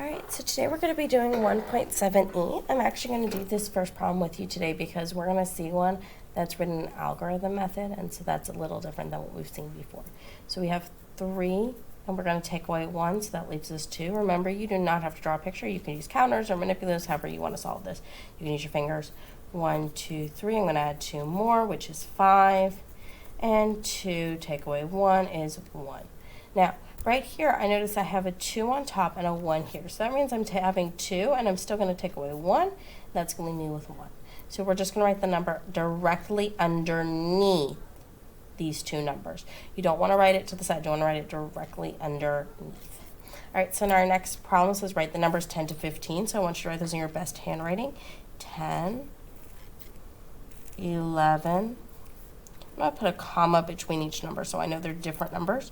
Alright, so today we're going to be doing 1.7e. I'm actually going to do this first problem with you today because we're going to see one that's written in algorithm method, and so that's a little different than what we've seen before. So we have 3, and we're going to take away 1, so that leaves us 2. Remember, you do not have to draw a picture. You can use counters or manipulators, however you want to solve this. You can use your fingers. 1, 2, 3. I'm going to add 2 more, which is 5. And 2 take away 1 is 1. Now, right here, I notice I have a 2 on top and a 1 here. So that means I'm having 2, and I'm still going to take away 1. That's going to leave me with 1. So we're just going to write the number directly underneath these two numbers. You don't want to write it to the side. You want to write it directly underneath. All right, so in our next problem says write the numbers 10 to 15. So I want you to write those in your best handwriting. 10, 11. I'm going to put a comma between each number so I know they're different numbers.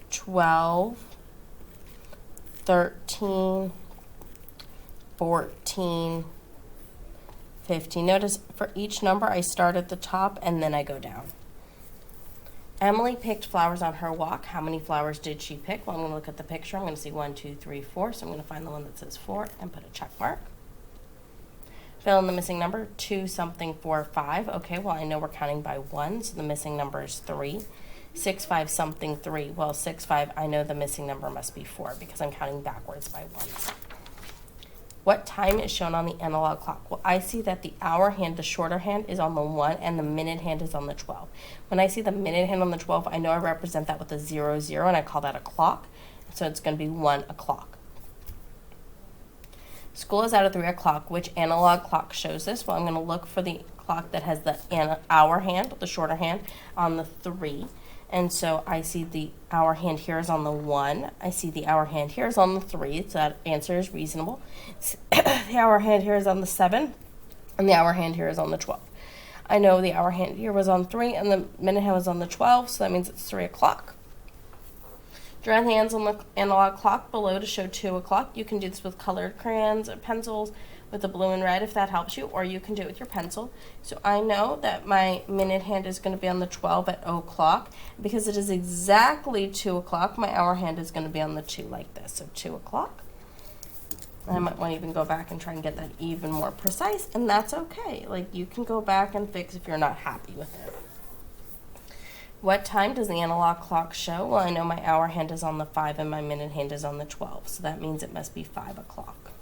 12, 13, 14, 15. Notice for each number I start at the top and then I go down. Emily picked flowers on her walk. How many flowers did she pick? Well, I'm going to look at the picture. I'm going to see 1, 2, 3, 4. So I'm going to find the one that says 4 and put a check mark. Fill in the missing number, 2 something 4 5. Okay, well I know we're counting by 1, so the missing number is 3. 6 5 something 3. Well, 6 5, I know the missing number must be 4 because I'm counting backwards by 1. What time is shown on the analog clock? Well, I see that the hour hand, the shorter hand, is on the 1 and the minute hand is on the 12. When I see the minute hand on the 12, I know I represent that with a 0 0 and I call that a clock. So it's going to be 1 o'clock. School is out at 3 o'clock. Which analog clock shows this? Well, I'm going to look for the clock that has the hour hand, the shorter hand, on the 3. And so I see the hour hand here is on the 1. I see the hour hand here is on the 3. So that answer is reasonable. The hour hand here is on the 7. And the hour hand here is on the 12. I know the hour hand here was on 3 and the minute hand was on the 12. So that means it's 3 o'clock. Draw the hands on the analog clock below to show 2 o'clock. You can do this with colored crayons or pencils with the blue and red if that helps you, or you can do it with your pencil. So I know that my minute hand is going to be on the 12 at o'clock. Because it is exactly 2 o'clock, my hour hand is going to be on the 2 like this. So 2 o'clock. I might want to even go back and try and get that even more precise, and that's okay. Like, you can go back and fix if you're not happy with it. What time does the analog clock show? Well, I know my hour hand is on the 5 and my minute hand is on the 12, so that means it must be 5 o'clock.